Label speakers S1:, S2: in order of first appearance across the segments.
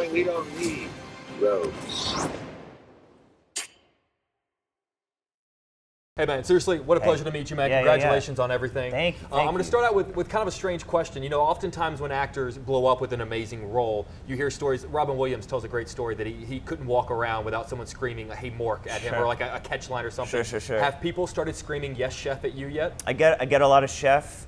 S1: going, we don't need roads.
S2: Hey man, seriously, what a pleasure to meet you, man. Congratulations on everything.
S3: Thank you.
S2: I'm going to start out with kind of a strange question. You know, oftentimes when actors blow up with an amazing role, you hear stories. Robin Williams tells a great story that he couldn't walk around without someone screaming, "Hey, Mork" at him, or like a catch line or something.
S3: Sure.
S2: Have people started screaming "Yes, Chef" at you yet?
S3: I get a lot of chef,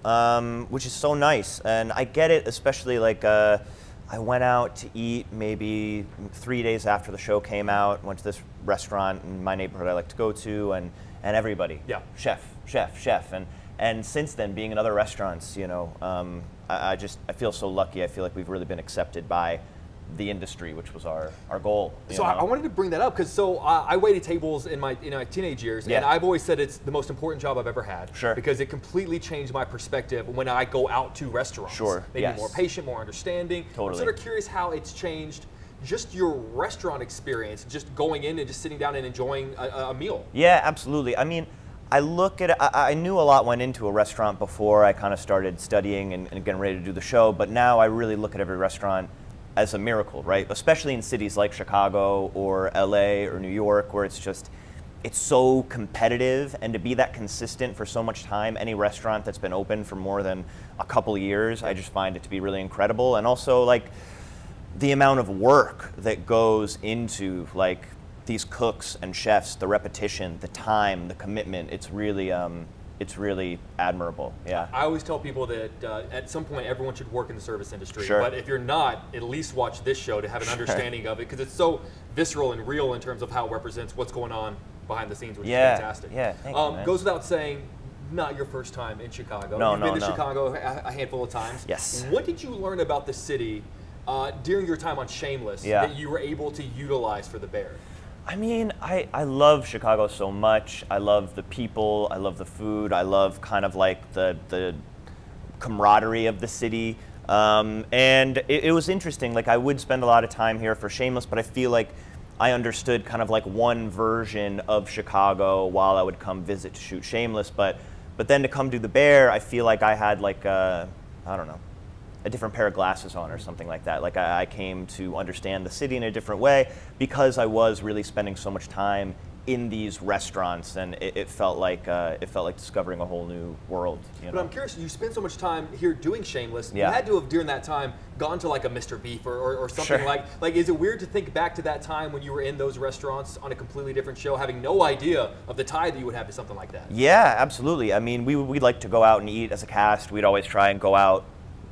S3: which is so nice, and I get it, especially like I went out to eat maybe 3 days after the show came out. Went to this restaurant in my neighborhood I like to go to, and everybody, chef, and since then, being in other restaurants, you know, I feel so lucky. I feel like we've really been accepted by the industry, which was our goal.
S2: So I wanted to bring that up because I waited tables in my teenage years, and I've always said it's the most important job I've ever had.
S3: Sure.
S2: Because it completely changed my perspective when I go out to restaurants.
S3: Sure.
S2: Maybe more patient, more understanding.
S3: Totally.
S2: I'm sort of curious how it's changed just your restaurant experience, just going in and just sitting down and enjoying a meal.
S3: Yeah, absolutely. I mean, I look at it, I knew a lot went into a restaurant before I kind of started studying and getting ready to do the show, but now I really look at every restaurant as a miracle, right? Especially in cities like Chicago or LA or New York, where it's so competitive, and to be that consistent for so much time, any restaurant that's been open for more than a couple of years, I just find it to be really incredible. And also, like, the amount of work that goes into like these cooks and chefs, the repetition, the time, the commitment, it's really admirable. Yeah.
S2: I always tell people that at some point everyone should work in the service industry.
S3: Sure.
S2: But if you're not, at least watch this show to have an understanding of it, because it's so visceral and real in terms of how it represents what's going on behind the scenes, which is fantastic.
S3: Yeah, thank you, man.
S2: Goes without saying, not your first time in Chicago.
S3: No,
S2: You've been to
S3: no.
S2: Chicago a handful of times.
S3: Yes.
S2: What did you learn about the city during your time on Shameless that you were able to utilize for the Bear?
S3: I mean, I love Chicago so much. I love the people, I love the food, I love kind of like the camaraderie of the city. And it was interesting, like I would spend a lot of time here for Shameless, but I feel like I understood kind of like one version of Chicago while I would come visit to shoot Shameless. But then to come do the Bear, I feel like I had like I don't know, a different pair of glasses on or something like that. Like I came to understand the city in a different way because I was really spending so much time in these restaurants, and it felt like discovering a whole new world. You know?
S2: But I'm curious, you spent so much time here doing Shameless.
S3: Yeah.
S2: You had to have during that time gone to like a Mr. Beef or something.
S3: Sure.
S2: Like is it weird to think back to that time when you were in those restaurants on a completely different show, having no idea of the tie that you would have to something like that?
S3: Yeah, absolutely. I mean, we'd like to go out and eat as a cast. We'd always try and go out,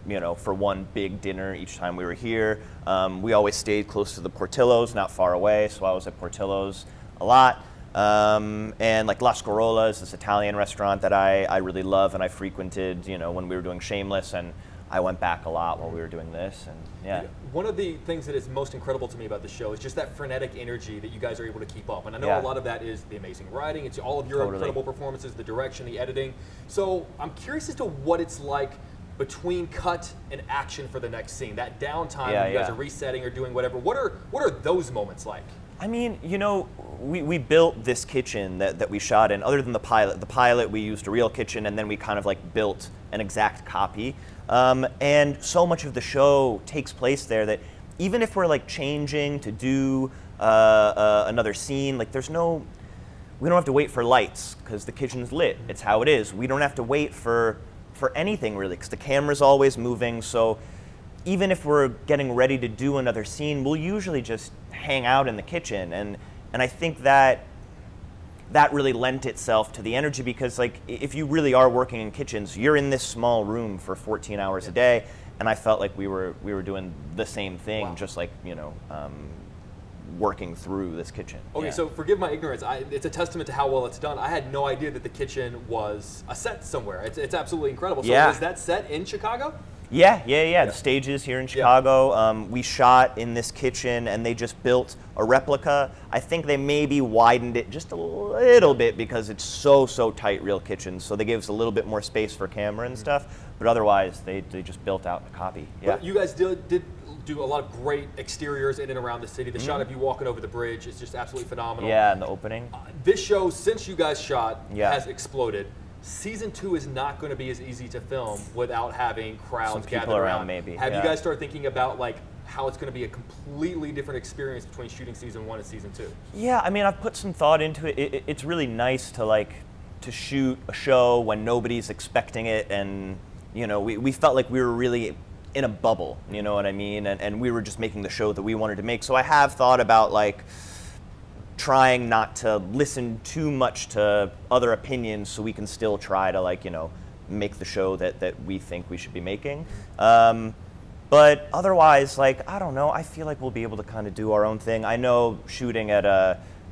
S3: you know, for one big dinner each time we were here. We always stayed close to the Portillo's, not far away, so I was at Portillo's a lot. And like La Scarola is this Italian restaurant that I really love and I frequented, you know, when we were doing Shameless, and I went back a lot while we were doing this, and yeah.
S2: One of the things that is most incredible to me about the show is just that frenetic energy that you guys are able to keep up. And I know a lot of that is the amazing writing, it's all of your incredible performances, the direction, the editing. So I'm curious as to what it's like between cut and action for the next scene, that downtime when you guys are resetting or doing whatever. What are those moments like?
S3: I mean, you know, we built this kitchen that we shot in. Other than the pilot we used a real kitchen, and then we kind of like built an exact copy. And so much of the show takes place there that even if we're like changing to do another scene, like we don't have to wait for lights because the kitchen's lit. It's how it is. We don't have to wait for anything really because the camera's always moving. So even if we're getting ready to do another scene, we'll usually just hang out in the kitchen, and I think that really lent itself to the energy, because like if you really are working in kitchens, you're in this small room for 14 hours a day, and I felt like we were doing the same thing, just like, you know, working through this kitchen.
S2: Okay, so forgive my ignorance. It's a testament to how well it's done. I had no idea that the kitchen was a set somewhere. It's absolutely incredible. So is that set in Chicago?
S3: Yeah. The stage is here in Chicago. We shot in this kitchen, and they just built a replica. I think they maybe widened it just a little bit because it's so tight, real kitchen. So they gave us a little bit more space for camera and stuff. But otherwise, they just built out the copy. Yeah.
S2: But you guys did do a lot of great exteriors in and around the city. The shot of you walking over the bridge is just absolutely phenomenal.
S3: Yeah, and the opening.
S2: This show, since you guys shot, has exploded. Season 2 is not going to be as easy to film without having crowds gathered around.
S3: Maybe.
S2: Have you guys started thinking about like how it's going to be a completely different experience between shooting season 1 and season 2?
S3: Yeah, I mean, I've put some thought into it. It's really nice to shoot a show when nobody's expecting it, and we felt like we were really in a bubble, you know what I mean? And we were just making the show that we wanted to make. So I have thought about trying not to listen too much to other opinions so we can still try to make the show that we think we should be making. But otherwise, I don't know, I feel like we'll be able to kind of do our own thing. I know shooting at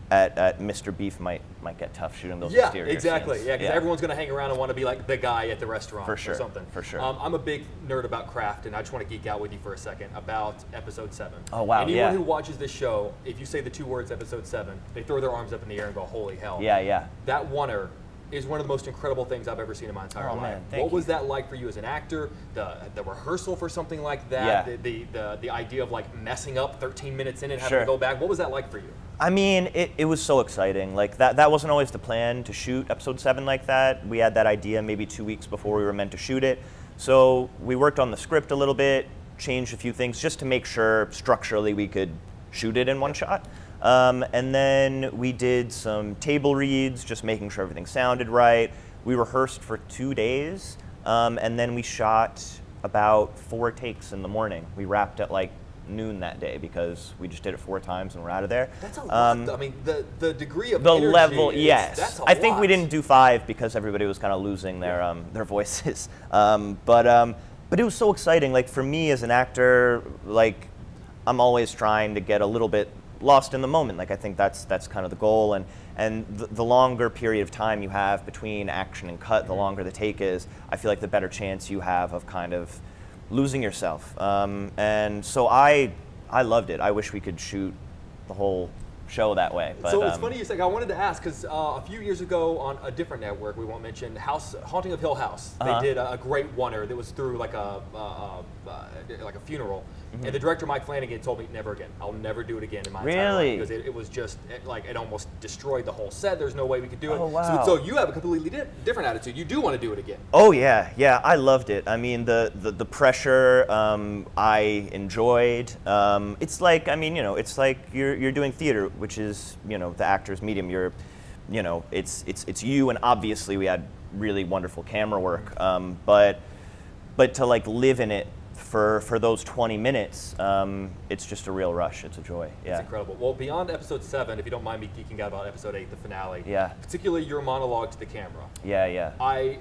S3: Mr. Beef might get tough, shooting those exterior
S2: exactly.
S3: scenes.
S2: Yeah, because everyone's going to hang around and want to be like the guy at the restaurant
S3: for sure,
S2: or something.
S3: For sure.
S2: I'm a big nerd about craft, and I just want to geek out with you for a second about episode 7.
S3: Oh, wow,
S2: Anyone who watches this show, if you say the 2 words episode 7, they throw their arms up in the air and go, holy hell.
S3: Yeah.
S2: That oneer is one of the most incredible things I've ever seen in my entire life.
S3: Man,
S2: what was that like for you as an actor? The rehearsal for something like that?
S3: Yeah.
S2: The idea of messing up 13 minutes in and having to go back. What was that like for you?
S3: I mean, it was so exciting. That wasn't always the plan to shoot episode 7 like that. We had that idea maybe 2 weeks before we were meant to shoot it. So we worked on the script a little bit, changed a few things just to make sure structurally we could shoot it in one shot. And then we did some table reads, just making sure everything sounded right. We rehearsed for 2 days, and then we shot about 4 takes in the morning. We wrapped at noon that day because we just did it 4 times and we're out of there.
S2: That's a lot. I mean, the degree of
S3: the
S2: energy
S3: level, yes.
S2: That's a
S3: I think
S2: lot.
S3: we didn't do 5 because everybody was kind of losing their voices. But it was so exciting. For me as an actor, I'm always trying to get a little bit lost in the moment. I think that's kind of the goal, and the longer period of time you have between action and cut, the longer the take is, I feel like the better chance you have of kind of losing yourself. And so I loved it. I wish we could shoot the whole show that way. But,
S2: so it's funny you say. I wanted to ask because a few years ago on a different network, we won't mention, Haunting of Hill House. They did a great oneer that was through like a funeral, and the director Mike Flanagan told me never again. I'll never do it again in my entire life because it was just it almost destroyed the whole set. There's no way we could do it.
S3: Oh, wow.
S2: So you have a completely different attitude. You do want to do it again.
S3: Oh yeah, I loved it. I mean the pressure I enjoyed. It's it's like you're doing theater, which is the actor's medium. It's you, and obviously we had really wonderful camera work. But to live in it for those 20 minutes, it's just a real rush. It's a joy. Yeah.
S2: It's incredible. Well, beyond episode 7, if you don't mind me geeking out about episode 8, the finale.
S3: Yeah.
S2: Particularly your monologue to the camera.
S3: Yeah.
S2: I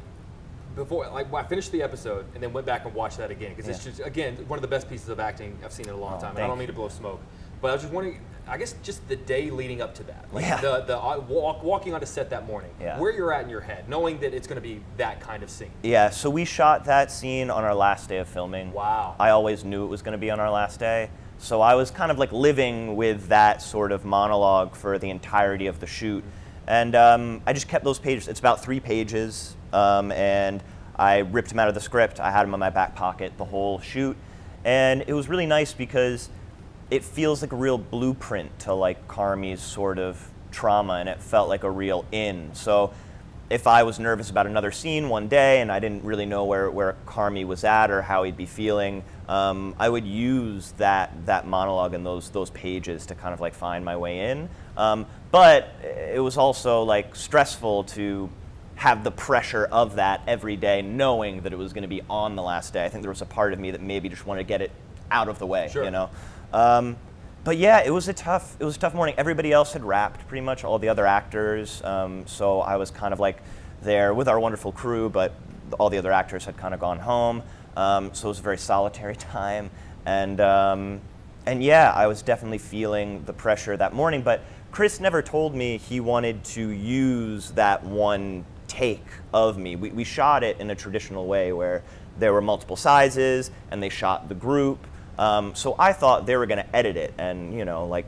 S2: finished the episode and then went back and watched that again because it's just, again, one of the best pieces of acting I've seen in a long time. And I don't mean to blow smoke, but I was just wondering, I guess just the day leading up to that, the walking onto set that morning, where you're at in your head, knowing that it's going to be that kind of scene.
S3: Yeah, so we shot that scene on our last day of filming.
S2: Wow.
S3: I always knew it was going to be on our last day. So I was kind of living with that sort of monologue for the entirety of the shoot. And I just kept those pages. It's about 3 pages. And I ripped them out of the script. I had them in my back pocket the whole shoot. And it was really nice because it feels like a real blueprint to Carmi's sort of trauma, and it felt like a real in. So if I was nervous about another scene one day and I didn't really know where Carmi was at or how he'd be feeling, I would use that monologue and those pages to kind of find my way in. But it was also stressful to have the pressure of that every day, knowing that it was going to be on the last day. I think there was a part of me that maybe just wanted to get it out of the way,
S2: Sure.
S3: But yeah, it was a tough morning. Everybody else had wrapped, pretty much all the other actors. So I was kind of there with our wonderful crew, but all the other actors had kind of gone home. So it was a very solitary time. And yeah, I was definitely feeling the pressure that morning. But Chris never told me he wanted to use that one take of me. We shot it in a traditional way where there were multiple sizes and they shot the group. So I thought they were going to edit it and,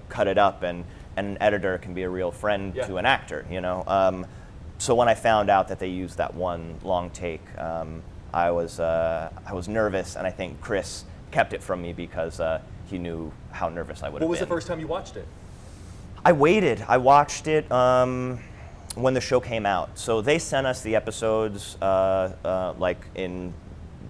S3: cut it up, and an editor can be a real friend to an actor, So when I found out that they used that one long take, I was nervous, and I think Chris kept it from me because he knew how nervous I would have been.
S2: What was the first time you watched it?
S3: I waited. I watched it when the show came out. So they sent us the episodes in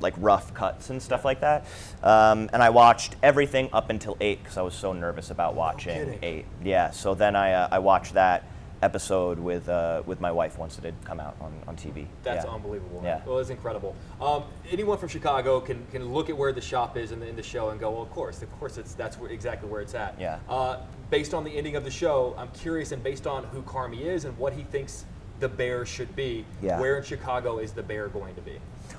S3: like rough cuts and stuff like that. And I watched everything up until 8 because I was so nervous about watching 8. Yeah, so then I watched that episode with my wife once it had come out on TV.
S2: That's unbelievable.
S3: Yeah.
S2: Well, it's incredible. Anyone from Chicago can look at where the shop is in the show and go, well, of course, that's exactly where it's at.
S3: Yeah.
S2: Based on the ending of the show, I'm curious, and based on who Carmy is and what he thinks the bear should be, where in Chicago is the bear going to be?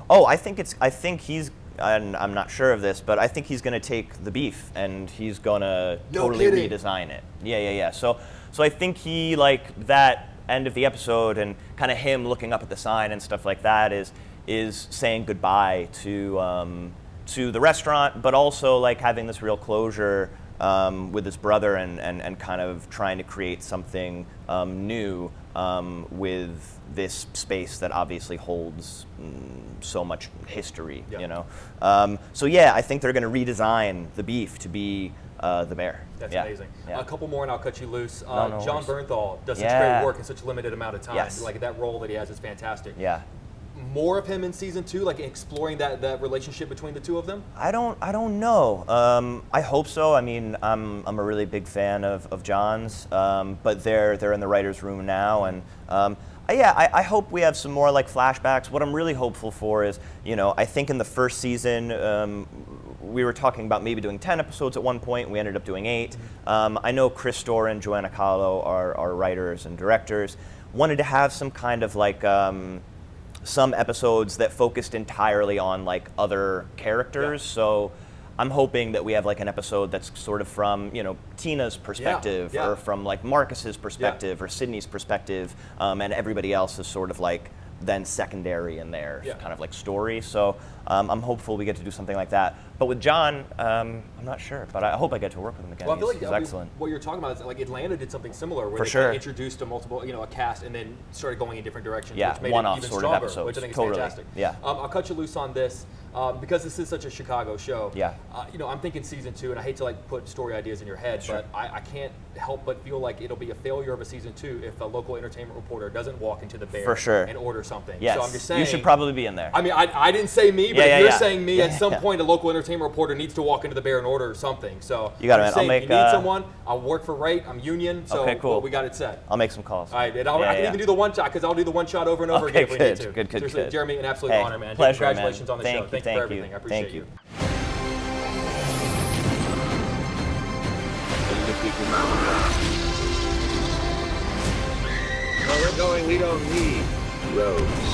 S3: Oh, I think he's, and I'm not sure of this, but I think he's going to take the beef and he's going to totally redesign it. Yeah. So I think he, like, that end of the episode and kind of him looking up at the sign and stuff like that is saying goodbye to the restaurant, but also like having this real closure with his brother and kind of trying to create something new with this space that obviously holds so much history, you know. So yeah, I think they're going to redesign the beef to be the bear.
S2: That's amazing.
S3: Yeah.
S2: A couple more and I'll cut you loose.
S3: No
S2: John
S3: worries.
S2: Bernthal does such great work in such a limited amount of time.
S3: Yes.
S2: Like that role that he has is fantastic.
S3: Yeah.
S2: More of him in season 2, like exploring that relationship between the two of them?
S3: I don't know. I hope so. I mean, I'm a really big fan of John's, but they're in the writers' room now, and I hope we have some more like flashbacks. What I'm really hopeful for is, you know, I think in the first season we were talking about maybe doing 10 episodes at one point. We ended up doing 8. I know Chris Storr and Joanna Kahlo are writers and directors. Wanted to have some kind of like some episodes that focused entirely on like other characters. So I'm hoping that we have like an episode that's sort of from, you know, Tina's perspective or from like Marcus's perspective or Sydney's perspective, and everybody else is sort of like then secondary in their kind of like story. So I'm hopeful we get to do something like that. But with John, I'm not sure, but I hope I get to work with him again.
S2: Well, I feel like
S3: he's excellent.
S2: What you're talking about is like Atlanta did something similar where they kind of introduced a multiple, you know, a cast and then started going in different directions, which made it even stronger, which I think is fantastic.
S3: Yeah.
S2: I'll cut you loose on this. Because this is such a Chicago show,
S3: Yeah.
S2: You know, I'm thinking season 2, and I hate to like put story ideas in your head, but I can't help but feel like it'll be a failure of a season 2 if a local entertainment reporter doesn't walk into the Bear and order something.
S3: Yes.
S2: So I'm just saying,
S3: you should probably be in there.
S2: I mean, I didn't say me, but if you're saying me, at some point a local entertainment reporter needs to walk into the Bear and order something. So
S3: you got it, man.
S2: I'll make. If you need someone, I'll work for rate. I'm union, so
S3: okay, cool.
S2: We got it set.
S3: I'll make some calls.
S2: All right, and I can even do the one shot because I'll do the one shot over and over again if we need to.
S3: Good.
S2: Jeremy, an absolute honor, man.
S3: Pleasure,
S2: Congratulations on the show.
S3: Thank
S2: you
S3: you
S2: for everything. I appreciate
S3: you.
S1: Where we're going, we don't need roads.